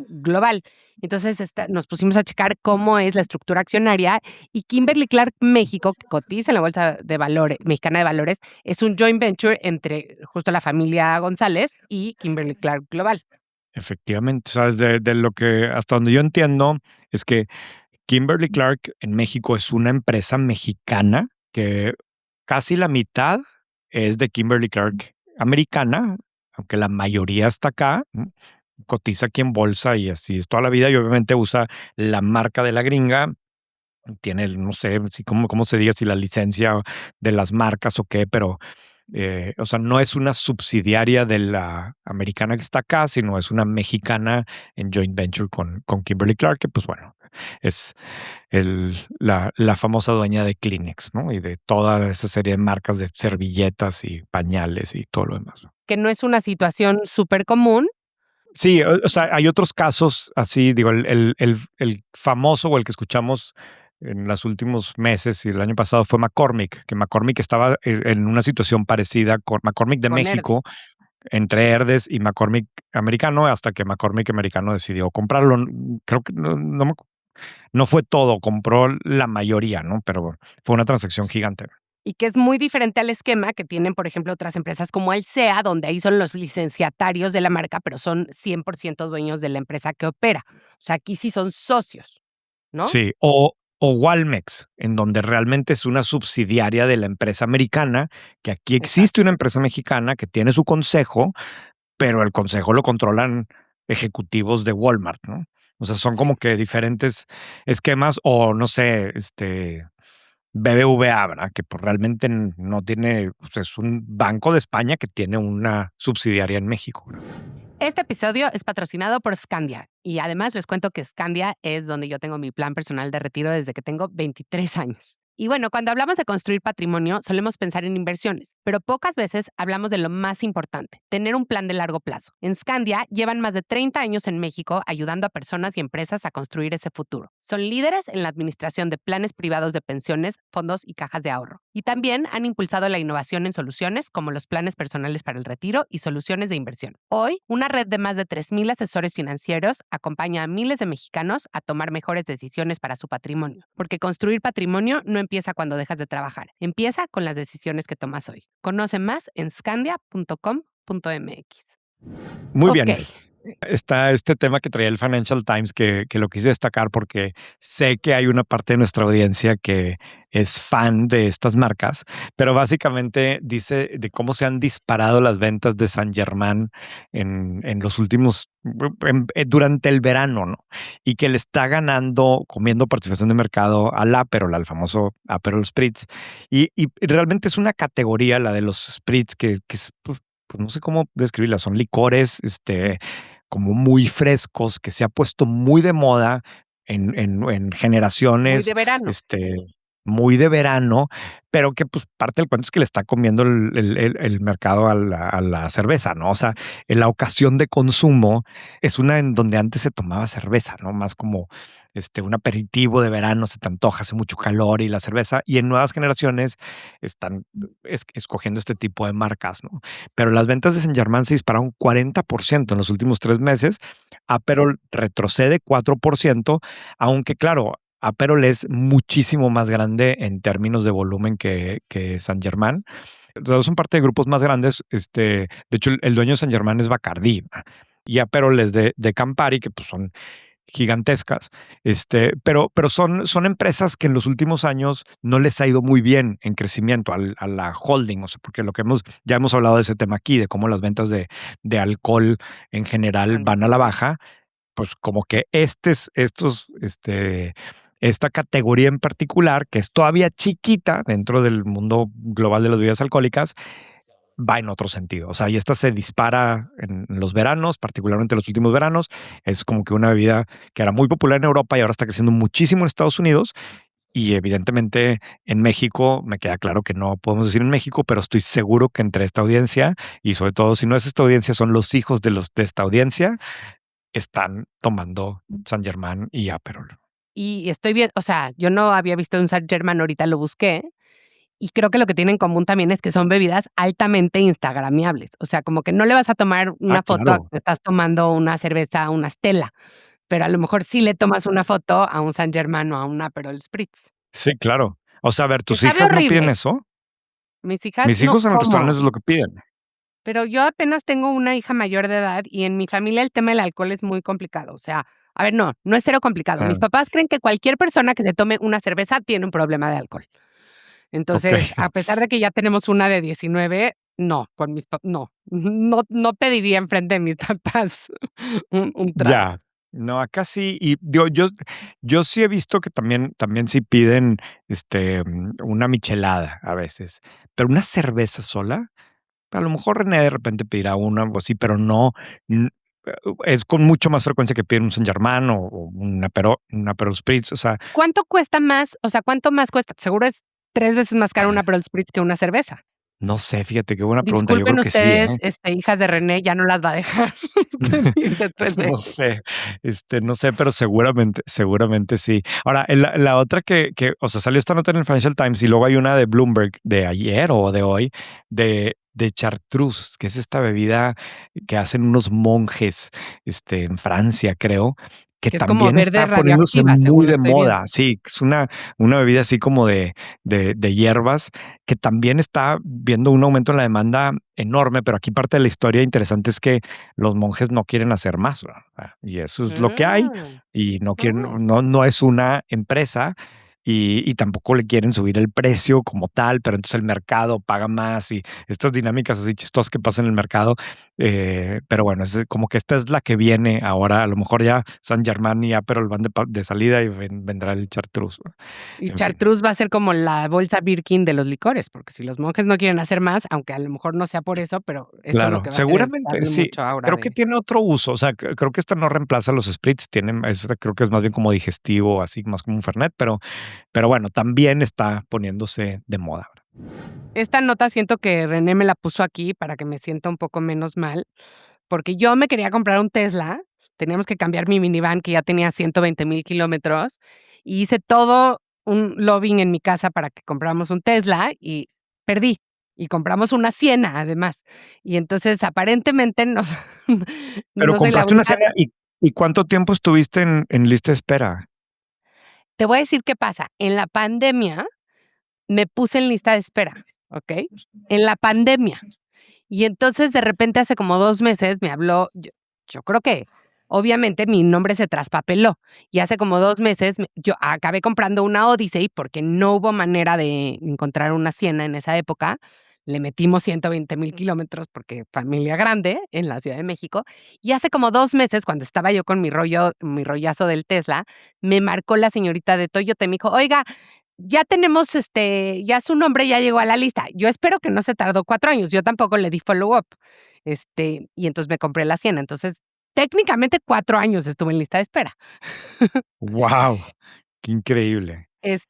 Speaker 2: global. Entonces nos pusimos a checar cómo es la estructura accionaria y Kimberly Clark México, que cotiza en la Bolsa de Valores, Mexicana de Valores, es un joint venture entre justo la familia González y Kimberly Clark Global.
Speaker 1: Efectivamente, sabes, de lo que hasta donde yo entiendo es que Kimberly Clark en México es una empresa mexicana que casi la mitad es de Kimberly Clark americana, aunque la mayoría está acá, ¿no? Cotiza aquí en bolsa y así es toda la vida y obviamente usa la marca de la gringa, tiene, no sé si cómo se diga, si la licencia de las marcas o qué, pero o sea, no es una subsidiaria de la americana que está acá, sino es una mexicana en joint venture con Kimberly Clark, que pues bueno, es la famosa dueña de Kleenex, ¿no? Y de toda esa serie de marcas de servilletas y pañales y todo lo demás, ¿no?
Speaker 2: Que no es una situación súper común.
Speaker 1: Sí, o sea, hay otros casos así, digo, el famoso o el que escuchamos en los últimos meses y el año pasado fue McCormick, que McCormick estaba en una situación parecida con McCormick de
Speaker 2: Con Herde.
Speaker 1: México, entre Herdes y McCormick americano, hasta que McCormick americano decidió comprarlo. Creo que no fue todo, compró la mayoría, ¿no? Pero fue una transacción gigante.
Speaker 2: Y que es muy diferente al esquema que tienen, por ejemplo, otras empresas como Alsea, donde ahí son los licenciatarios de la marca, pero son 100% dueños de la empresa que opera. O sea, aquí sí son socios, ¿no?
Speaker 1: Sí, o Walmex, en donde realmente es una subsidiaria de la empresa americana, que aquí existe
Speaker 2: Exacto.
Speaker 1: una empresa mexicana que tiene su consejo, pero el consejo lo controlan ejecutivos de Walmart, ¿no? O sea, son
Speaker 2: Sí.
Speaker 1: como que diferentes esquemas, o no sé, BBVA, ¿verdad? Que pues realmente no tiene, pues es un banco de España que tiene una subsidiaria en México, ¿verdad?
Speaker 2: Este episodio es patrocinado por Scandia y además les cuento que Scandia es donde yo tengo mi plan personal de retiro desde que tengo 23 años. Y bueno, cuando hablamos de construir patrimonio, solemos pensar en inversiones, pero pocas veces hablamos de lo más importante, tener un plan de largo plazo. En Scandia llevan más de 30 años en México ayudando a personas y empresas a construir ese futuro. Son líderes en la administración de planes privados de pensiones, fondos y cajas de ahorro. Y también han impulsado la innovación en soluciones como los planes personales para el retiro y soluciones de inversión. Hoy, una red de más de 3,000 asesores financieros acompaña a miles de mexicanos a tomar mejores decisiones para su patrimonio, porque construir patrimonio no empieza cuando dejas de trabajar, empieza con las decisiones que tomas hoy. Conoce más en scandia.com.mx.
Speaker 1: Muy
Speaker 2: Ok,
Speaker 1: bien. Está este tema que traía el Financial Times que lo quise destacar porque sé que hay una parte de nuestra audiencia que es fan de estas marcas, pero básicamente dice de cómo se han disparado las ventas de Saint Germain en los últimos, durante el verano, ¿no? Y que le está ganando, comiendo participación de mercado al Aperol, al famoso Aperol Spritz. Y realmente es una categoría, la de los Spritz, que es, pues no sé cómo describirla, son licores, como muy frescos, que se ha puesto muy de moda en
Speaker 2: muy
Speaker 1: generaciones,
Speaker 2: de verano.
Speaker 1: este, muy de verano, pero que pues parte del cuento es que le está comiendo el mercado a la cerveza, ¿no? O sea, en la ocasión de consumo es una en donde antes se tomaba cerveza, ¿no? Más como un aperitivo de verano, se te antoja, hace mucho calor y la cerveza, y en nuevas generaciones están escogiendo este tipo de marcas, ¿no? Pero las ventas de Saint Germain se dispararon 40% en los últimos 3 meses, Aperol retrocede 4%, aunque claro, Aperol es muchísimo más grande en términos de volumen que Saint Germain. Los son parte de grupos más grandes. De hecho, el dueño de Saint Germain es Bacardi, y Aperol es de Campari, que pues son gigantescas. Pero son empresas que en los últimos años no les ha ido muy bien en crecimiento a la holding, o sea, porque ya hemos hablado de ese tema aquí, de cómo las ventas de alcohol en general
Speaker 2: Anda
Speaker 1: van a
Speaker 2: muy
Speaker 1: la
Speaker 2: mal.
Speaker 1: baja. Pues como que esta categoría en particular, que es todavía chiquita dentro del mundo global de las bebidas alcohólicas, va en otro sentido. O sea, y esta se dispara en los veranos, particularmente en los últimos veranos. Es como que una bebida que era muy popular en Europa y ahora está creciendo muchísimo en Estados Unidos. Y evidentemente en México, me queda claro que no podemos decir en México, pero estoy seguro que entre esta audiencia, y sobre todo si no es esta audiencia, son los hijos de esta audiencia, están tomando San Germán y Aperol.
Speaker 2: Y estoy bien, o sea, yo no había visto un Saint Germain, ahorita lo busqué, y creo que lo que tienen en común también es que son bebidas altamente instagramiables. O sea, como que no le vas a tomar
Speaker 1: Ah,
Speaker 2: una foto a que
Speaker 1: claro.
Speaker 2: te estás tomando una cerveza, una Stella, pero a lo mejor sí le tomas una foto a un Saint Germain o a un Aperol Spritz.
Speaker 1: Sí, claro. O sea, a ver,
Speaker 2: Que
Speaker 1: ¿tus
Speaker 2: sabe
Speaker 1: hijas no piden
Speaker 2: horrible.
Speaker 1: eso?
Speaker 2: Mis hijas
Speaker 1: Mis
Speaker 2: no,
Speaker 1: hijos en el restaurante
Speaker 2: ¿cómo?
Speaker 1: eso es lo que piden.
Speaker 2: Pero yo apenas tengo una hija mayor de edad y en mi familia el tema del alcohol es muy complicado. O sea, a ver, no, no es cero complicado. Mis
Speaker 1: Ah,
Speaker 2: papás creen que cualquier persona que se tome una cerveza tiene un problema de alcohol. Entonces,
Speaker 1: okey.
Speaker 2: a pesar de que ya tenemos una de 19, no, con mis papás, no, no pediría enfrente de mis papás un trago.
Speaker 1: Ya. No, acá sí, y digo, yo sí he visto que también sí piden, una michelada a veces, pero una cerveza sola, a lo mejor René de repente pedirá una, algo así, pero no, n es con mucho más frecuencia que piden un Saint Germain o un Aperol Spritz, o sea,
Speaker 2: ¿Cuánto cuesta más? O sea, ¿cuánto más cuesta? Seguro es 3 veces más caro una Aperol Spritz que una cerveza.
Speaker 1: no sé, fíjate, qué buena pregunta, yo
Speaker 2: Disculpen
Speaker 1: creo que sí,
Speaker 2: ustedes,
Speaker 1: ¿eh?
Speaker 2: hijas de René, ya no las va a dejar pedir después de
Speaker 1: No sé, no sé, pero seguramente sí. Ahora, la otra o sea, salió esta nota en el Financial Times y luego hay una de Bloomberg de ayer o de hoy de chartreuse, que es esta bebida que hacen unos monjes, en Francia, creo, que
Speaker 2: que es como
Speaker 1: también
Speaker 2: verde
Speaker 1: está poniéndose
Speaker 2: radioactiva,
Speaker 1: muy
Speaker 2: según
Speaker 1: de
Speaker 2: estoy viendo.
Speaker 1: moda. Sí, es una bebida así como de hierbas que también está viendo un aumento en la demanda enorme, pero aquí parte de la historia interesante es que los monjes no quieren hacer más, ¿verdad? Y eso es lo que hay,
Speaker 2: Ah,
Speaker 1: y no quieren,
Speaker 2: oh.
Speaker 1: no es una empresa, y tampoco le quieren subir el precio como tal, pero entonces el mercado paga más y estas dinámicas así chistosas que pasan en el mercado. Pero bueno, es como que esta es la que viene ahora. A lo mejor ya San Germán y Aperol van de salida y vendrá el chartreuse, ¿no?
Speaker 2: Y
Speaker 1: En fin.
Speaker 2: chartreuse va a ser como la bolsa Birkin de los licores, porque si los monjes no quieren hacer más, aunque a lo mejor no sea por eso, pero eso lo
Speaker 1: Claro,
Speaker 2: que va a hacer es
Speaker 1: seguramente
Speaker 2: darle
Speaker 1: sí.
Speaker 2: mucho aura
Speaker 1: Creo que
Speaker 2: de.
Speaker 1: tiene otro uso, o sea, creo que esta no reemplaza los spritz, creo que es más bien como digestivo, así más como un fernet, pero bueno, también está poniéndose de moda.
Speaker 2: Esta nota siento que René me la puso aquí para que me sienta un poco menos mal, porque yo me quería comprar un Tesla, teníamos que cambiar mi minivan que ya tenía 120,000 kilómetros, y hice todo un lobbying en mi casa para que compráramos un Tesla y perdí. Y compramos una Siena, además. Y entonces, aparentemente,
Speaker 1: Pero
Speaker 2: no soy la
Speaker 1: compraste una
Speaker 2: única.
Speaker 1: cena, ¿y cuánto tiempo estuviste en lista de espera?
Speaker 2: Te voy a decir qué pasa. En la pandemia me puse en lista de espera, ¿okey? En la pandemia. Y entonces, de repente, hace como 2 meses me habló, yo creo que, obviamente, mi nombre se traspapeló, y hace como 2 meses yo acabé comprando una Odyssey, porque no hubo manera de encontrar una Siena en esa época. Le metimos 120,000 kilómetros, porque familia grande en la Ciudad de México. Y hace como 2 meses, cuando estaba yo con mi rollazo del Tesla, me marcó la señorita de Toyota y me dijo: "Oiga, ya tenemos, ya su nombre ya llegó a la lista". Yo espero que no se tardó 4 años, yo tampoco le di follow up, y entonces me compré la Siena. Entonces, técnicamente 4 años estuve en lista de espera.
Speaker 1: Guau, qué increíble.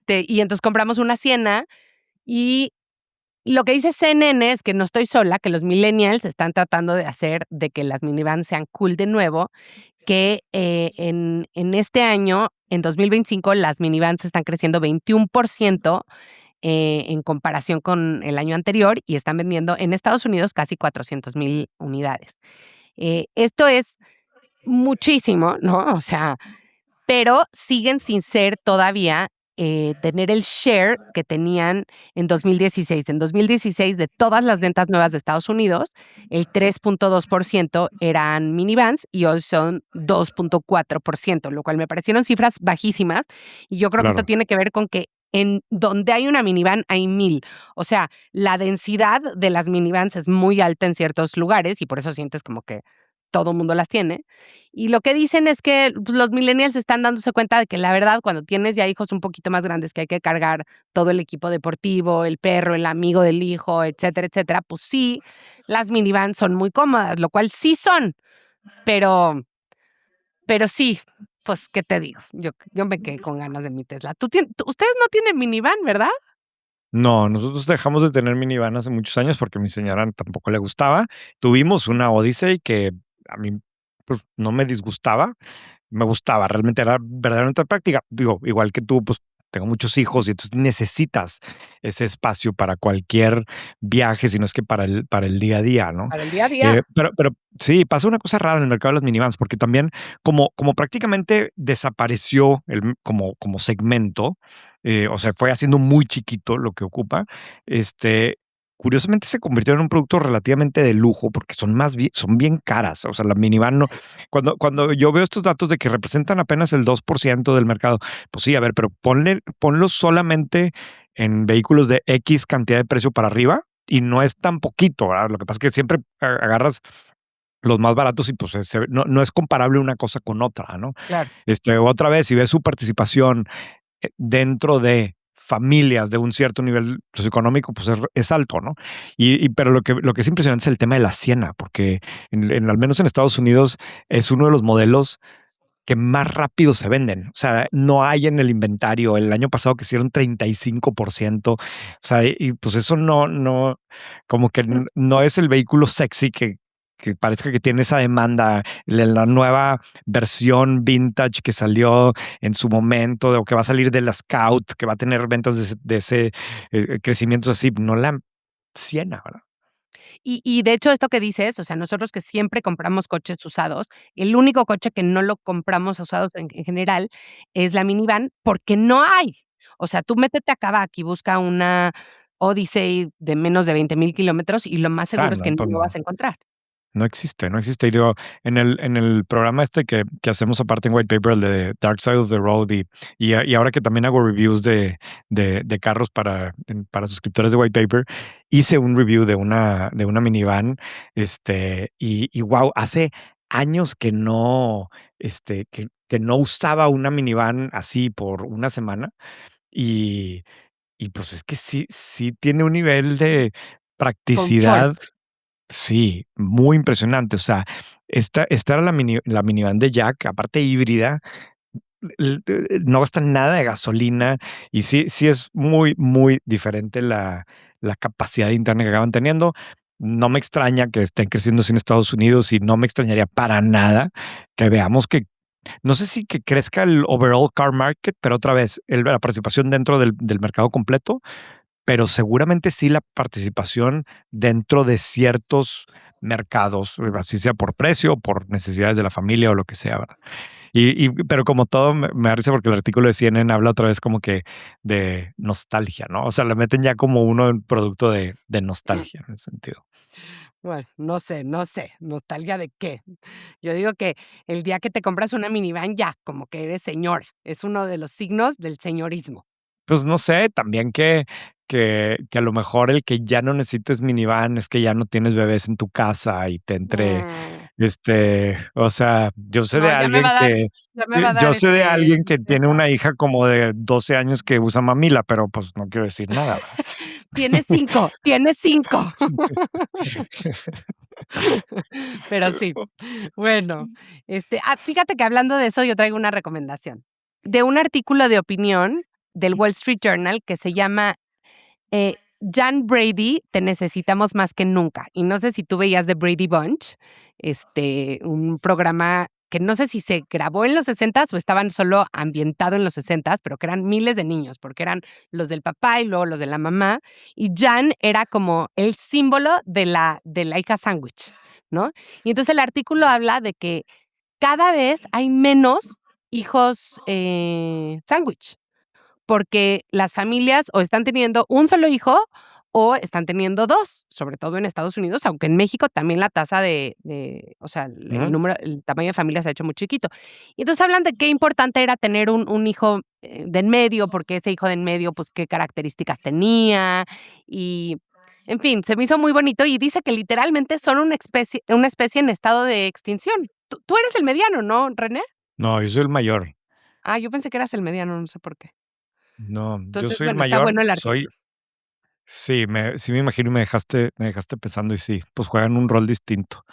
Speaker 2: Y entonces compramos una Siena y lo que dice CNN es que no estoy sola, que los millennials están tratando de hacer de que las minivans sean cool de nuevo, que en este año, en 2025, las minivans están creciendo 21% en comparación con el año anterior y están vendiendo en Estados Unidos casi 400,000 unidades. Esto es muchísimo, ¿no? O sea, pero siguen sin ser todavía tener el share que tenían en 2016. En 2016, de todas las ventas nuevas de Estados Unidos, el 3.2% eran minivans y hoy son 2.4%, lo cual me parecieron cifras bajísimas. Y yo creo que esto
Speaker 1: Claro.
Speaker 2: tiene que ver con que en donde hay una minivan hay 1,000. O sea, la densidad de las minivans es muy alta en ciertos lugares y por eso sientes como que todo el mundo las tiene. Y lo que dicen es que pues, los millennials están dándose cuenta de que la verdad, cuando tienes ya hijos un poquito más grandes, que hay que cargar todo el equipo deportivo, el perro, el amigo del hijo, etcétera, etcétera, pues sí, las minivans son muy cómodas, lo cual sí son, pero, pero sí, pues, ¿qué te digo? Yo me quedé con ganas de mi Tesla. Ustedes no tienen minivan, ¿verdad?
Speaker 1: No, nosotros dejamos de tener minivan hace muchos años porque a mi señora tampoco le gustaba. Tuvimos una Odyssey que a mí, pues, no me disgustaba, me gustaba, realmente era verdaderamente práctica. Digo, igual que tú, pues tengo muchos hijos y entonces necesitas ese espacio para cualquier viaje, si no es que para el día a día, ¿no?
Speaker 2: Para el día a día.
Speaker 1: Pero sí, pasa una cosa rara en el mercado de las minivans, porque también como prácticamente desapareció como segmento, o sea, fue haciendo muy chiquito lo que ocupa, curiosamente se convirtió en un producto relativamente de lujo porque son bien caras. O sea, la minivan no,
Speaker 2: Sí.
Speaker 1: cuando yo veo estos datos de que representan apenas el 2% del mercado, pues sí, a ver, pero ponlo solamente en vehículos de X cantidad de precio para arriba y no es tan poquito, ¿verdad? Lo que pasa es que siempre agarras los más baratos y pues no es comparable una cosa con otra, ¿no?
Speaker 2: Claro.
Speaker 1: Otra vez, si ves su participación dentro de familias de un cierto nivel socioeconómico, pues es alto, ¿no? Pero lo que es impresionante es el tema de la Siena, porque al menos en Estados Unidos es uno de los modelos que más rápido se venden. O sea, no hay en el inventario. El año pasado que hicieron 35%. O sea, y pues eso como que no es el vehículo sexy que parezca que tiene esa demanda. La nueva versión vintage que salió en su momento, o que va a salir de la Scout, que va a tener ventas de ese crecimiento así, no la Siena, ¿verdad?
Speaker 2: Y de hecho, esto que dices, o sea, nosotros que siempre compramos coches usados, el único coche que no lo compramos usados en general es la minivan, porque no hay. O sea, tú métete a Kavak y busca una Odyssey de menos de 20,000 kilómetros y lo más seguro es que
Speaker 1: No,
Speaker 2: no
Speaker 1: pues
Speaker 2: lo vas
Speaker 1: no.
Speaker 2: a encontrar.
Speaker 1: No existe, no existe. Y digo, en el programa que hacemos aparte en White Paper, el de Dark Side of the Road, y ahora que también hago reviews de carros para suscriptores de White Paper, hice un review de una minivan, y wow, hace años que no usaba una minivan así por una semana, y, y pues es que sí tiene un nivel de
Speaker 2: Confort.
Speaker 1: practicidad. Sí, muy impresionante. O sea, esta era la minivan de Jack, aparte híbrida, no gasta nada de gasolina y sí es muy, muy diferente la capacidad interna que acaban teniendo. No me extraña que estén creciendo sin Estados Unidos y no me extrañaría para nada que veamos que, no sé si que crezca el overall car market, pero otra vez, la participación dentro del mercado completo, pero seguramente sí la participación dentro de ciertos mercados, así sea por precio, o por necesidades de la familia o lo que sea, ¿verdad? Pero como todo me da risa porque el artículo de CNN habla otra vez como que de nostalgia, ¿no? O sea, le meten ya como uno en producto de nostalgia en ese sentido.
Speaker 2: Bueno, no sé, ¿nostalgia de qué? Yo digo que el día que te compras una minivan ya, como que eres señor, es uno de los signos del señorismo.
Speaker 1: Pues no sé, también que a lo mejor el que ya no necesites minivan es que ya no tienes bebés en tu casa y te entre,
Speaker 2: Mm,
Speaker 1: o sea,
Speaker 2: no, ya me va a dar,
Speaker 1: yo sé de alguien que tiene una hija como de 12 años que usa mamila, pero pues no quiero decir nada, ¿verdad?
Speaker 2: tiene 5. Pero sí, bueno, fíjate que hablando de eso, yo traigo una recomendación de un artículo de opinión del Wall Street Journal que se llama Jan Brady, te necesitamos más que nunca. Y no sé si tú veías The Brady Bunch, un programa que no sé si se grabó en los 60s o estaban solo ambientado en los 60s, pero que eran miles de niños, porque eran los del papá y luego los de la mamá. Y Jan era como el símbolo de la hija sándwich, ¿no? Y entonces el artículo habla de que cada vez hay menos hijos sándwich porque las familias o están teniendo un solo hijo o están teniendo dos, sobre todo en Estados Unidos, aunque en México también la tasa o sea,
Speaker 1: Ujú.
Speaker 2: el tamaño de familia se ha hecho muy chiquito. Y entonces hablan de qué importante era tener un hijo de en medio, porque ese hijo de en medio, pues qué características tenía y, en fin, se me hizo muy bonito y dice que literalmente son una especie en estado de extinción. Tú eres el mediano, ¿no, René?
Speaker 1: No, yo soy el mayor.
Speaker 2: Ah, yo pensé que eras el mediano, no sé por qué.
Speaker 1: No, yo
Speaker 2: Entonces,
Speaker 1: soy el
Speaker 2: bueno, está
Speaker 1: mayor,
Speaker 2: bueno el
Speaker 1: soy
Speaker 2: artículo.
Speaker 1: sí me imagino y me dejaste pensando y sí, pues juegan un rol distinto.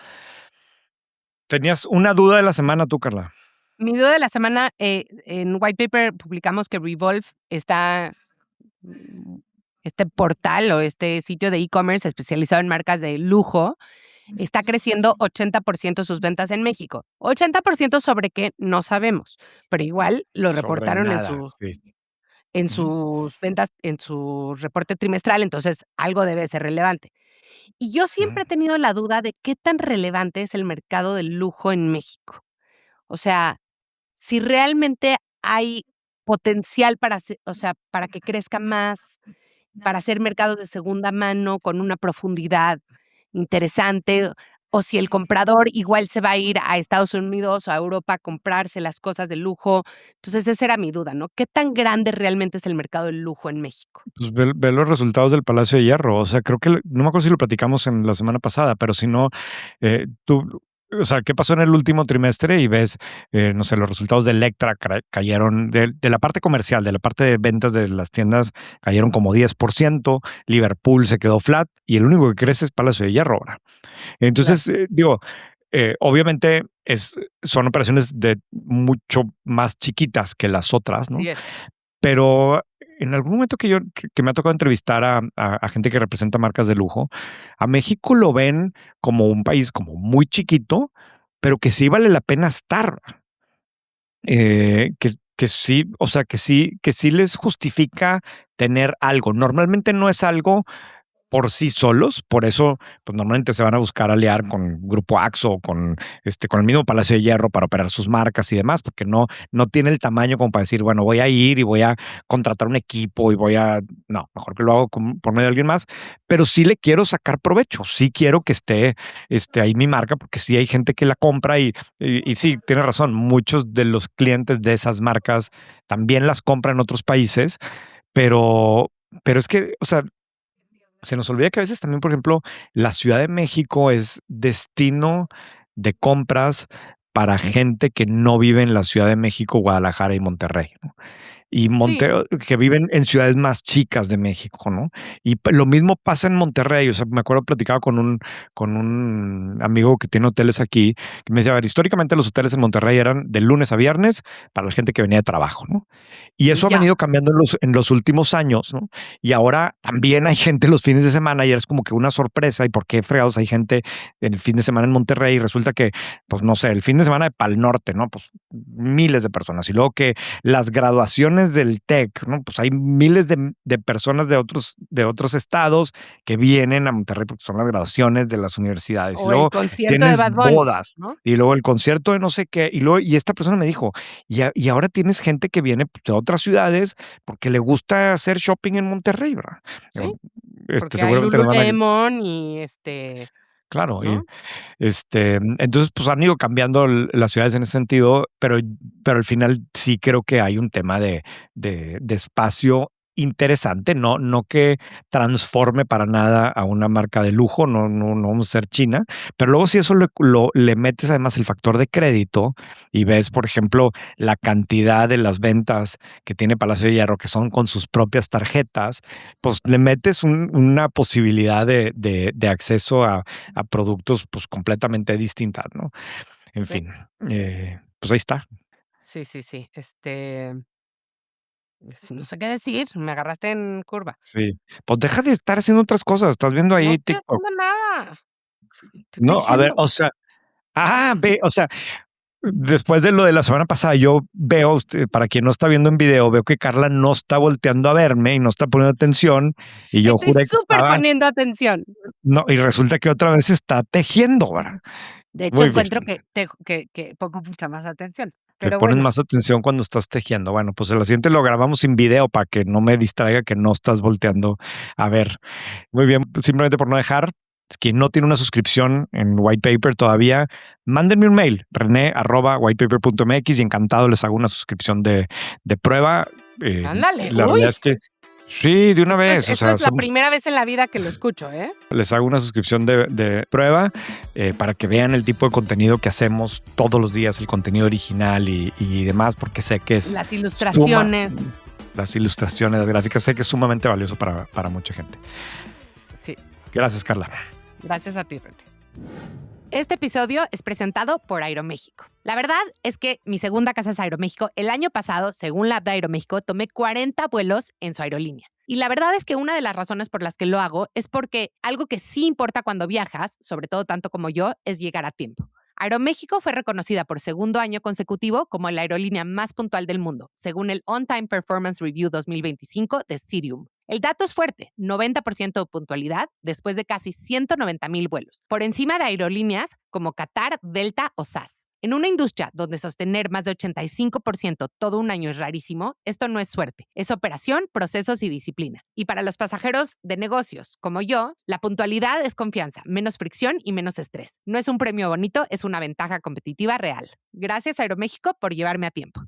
Speaker 1: Tenías una duda de la semana tú, Carla.
Speaker 2: Mi duda de la semana, en White Paper publicamos que Revolve mm, este portal o este sitio de e-commerce especializado en marcas de lujo, está creciendo 80% sus ventas en México. 80% sobre qué, no sabemos, pero igual lo
Speaker 1: Sobre
Speaker 2: reportaron
Speaker 1: nada, sí.
Speaker 2: en
Speaker 1: Ujú,
Speaker 2: sus ventas, en su reporte trimestral, entonces algo debe ser relevante. Y yo
Speaker 1: ujú.
Speaker 2: siempre he tenido la duda de qué tan relevante es el mercado del lujo en México. O sea, si realmente hay potencial o sea, para que crezca más, para hacer mercados de segunda mano con una profundidad interesante, o si el comprador igual se va a ir a Estados Unidos o a Europa a comprarse las cosas de lujo. Entonces, esa era mi duda, ¿no? ¿Qué tan grande realmente es el mercado del lujo en México?
Speaker 1: Pues ve los resultados del Palacio de Hierro. O sea, creo que no me acuerdo si lo platicamos en la semana pasada, pero si no, tú, o sea, ¿qué pasó en el último trimestre? Y ves, no sé, los resultados de Electra cayeron, de la parte comercial, de la parte de ventas de las tiendas, cayeron como 10%. Liverpool se quedó flat y el único que crece es Palacio de Hierro ahora.
Speaker 2: Claro.
Speaker 1: Entonces, digo, obviamente son operaciones de mucho más chiquitas que las otras, ¿no?
Speaker 2: Así es.
Speaker 1: Pero en algún momento que me ha tocado entrevistar a gente que representa marcas de lujo, a México lo ven como un país como muy chiquito, pero que sí vale la pena estar. Que sí, o sea, que sí les justifica tener algo. Normalmente no es algo por sí solos, por eso, pues normalmente se van a buscar aliar con Grupo Axo, con el mismo Palacio de Hierro para operar sus marcas y demás, porque no tiene el tamaño como para decir, bueno, voy a ir y voy a contratar un equipo y no, mejor que lo hago por medio de alguien más, pero sí le quiero sacar provecho, sí quiero que esté ahí mi marca, porque sí hay gente que la compra y sí, tiene razón, muchos de los clientes de esas marcas también las compran en otros países, pero es que, o sea, se nos olvida que a veces también, por ejemplo, la Ciudad de México es destino de compras para gente que no vive en la Ciudad de México, Guadalajara y Monterrey, ¿no? Y
Speaker 2: Sí,
Speaker 1: que viven en ciudades más chicas de México, ¿no? Y lo mismo pasa en Monterrey. O sea, me acuerdo platicaba con un amigo que tiene hoteles aquí, que me decía, a ver, históricamente los hoteles en Monterrey eran de lunes a viernes para la gente que venía de trabajo, ¿no? Y
Speaker 2: y
Speaker 1: eso ha
Speaker 2: ya.
Speaker 1: venido cambiando en los últimos años, ¿no? Y ahora también hay gente los fines de semana y es como que una sorpresa. ¿Y por qué fregados hay gente el fin de semana en Monterrey? Y resulta que, pues no sé, el fin de semana de Pal Norte, ¿no? Pues miles de personas. Y luego que las graduaciones del TEC, ¿no? Pues hay miles de personas de otros estados que vienen a Monterrey porque son las graduaciones de las universidades. Y
Speaker 2: O el
Speaker 1: luego
Speaker 2: concierto de
Speaker 1: tienes
Speaker 2: Bad Bunny,
Speaker 1: bodas.
Speaker 2: ¿no?
Speaker 1: Y luego el concierto de no sé qué. Y esta persona me dijo, y ahora tienes gente que viene pues, de otras ciudades porque le gusta hacer shopping en Monterrey, ¿verdad? Digo,
Speaker 2: Sí, porque hay
Speaker 1: seguramente nos van a.
Speaker 2: Lululemon y
Speaker 1: Claro,
Speaker 2: ¿no?
Speaker 1: entonces, pues han ido cambiando las ciudades en ese sentido, pero al final sí creo que hay un tema de espacio interesante, no que transforme para nada a una marca de lujo, no vamos a ser China, pero luego si eso le metes además el factor de crédito y ves, por ejemplo, la cantidad de las ventas que tiene Palacio de Hierro, que son con sus propias tarjetas, pues le metes una posibilidad de acceso a productos pues completamente distintas, ¿no? En
Speaker 2: Sí,
Speaker 1: fin, pues ahí está.
Speaker 2: sí, sí, sí. No sé qué decir, me agarraste en curva.
Speaker 1: Sí. Pues deja de estar haciendo otras cosas, estás viendo
Speaker 2: No
Speaker 1: ahí
Speaker 2: estoy
Speaker 1: TikTok.
Speaker 2: haciendo nada. Estoy
Speaker 1: No, a ver,
Speaker 2: tejiendo.
Speaker 1: o sea, ve, o sea, después de lo de la semana pasada, yo veo, para quien no está viendo en video, veo que Carla no está volteando a verme y no está poniendo atención, y yo
Speaker 2: Estoy
Speaker 1: juré que
Speaker 2: súper
Speaker 1: estaba,
Speaker 2: poniendo atención.
Speaker 1: no, y resulta que otra vez está tejiendo, ¿verdad?
Speaker 2: De hecho,
Speaker 1: Muy bien.
Speaker 2: encuentro que pongo mucha más atención.
Speaker 1: Le
Speaker 2: Pero
Speaker 1: pones
Speaker 2: bueno,
Speaker 1: más atención cuando estás tejiendo. Bueno, pues el siguiente lo grabamos sin video para que no me distraiga que no estás volteando a ver. Muy bien, simplemente por no dejar, quien no tiene una suscripción en White Paper todavía, mándenme un mail, rene@whitepaper.mx, y encantado les hago una suscripción de prueba.
Speaker 2: ándale.
Speaker 1: La realidad
Speaker 2: Uy,
Speaker 1: es que sí, de una vez, o
Speaker 2: esto
Speaker 1: sea,
Speaker 2: es la primera vez en la vida que lo escucho, ¿eh?
Speaker 1: les hago una suscripción de prueba para que vean el tipo de contenido que hacemos todos los días, el contenido original y demás, porque sé que es
Speaker 2: Las
Speaker 1: suma,
Speaker 2: ilustraciones.
Speaker 1: las ilustraciones, las gráficas, sé que es sumamente valioso para mucha gente.
Speaker 2: Sí,
Speaker 1: Gracias, Carla.
Speaker 2: gracias a ti, René. Este episodio es presentado por Aeroméxico. La verdad es que mi segunda casa es Aeroméxico. El año pasado, según la app de Aeroméxico, tomé 40 vuelos en su aerolínea. Y la verdad es que una de las razones por las que lo hago es porque algo que sí importa cuando viajas, sobre todo tanto como yo, es llegar a tiempo. Aeroméxico fue reconocida por segundo año consecutivo como la aerolínea más puntual del mundo, según el On Time Performance Review 2025 de Cirium. El dato es fuerte, 90% de puntualidad después de casi 190,000 vuelos, por encima de aerolíneas como Qatar, Delta o SAS. En una industria donde sostener más de 85% todo un año es rarísimo, esto no es suerte, es operación, procesos y disciplina. Y para los pasajeros de negocios como yo, la puntualidad es confianza, menos fricción y menos estrés. No es un premio bonito, es una ventaja competitiva real. Gracias Aeroméxico por llevarme a tiempo.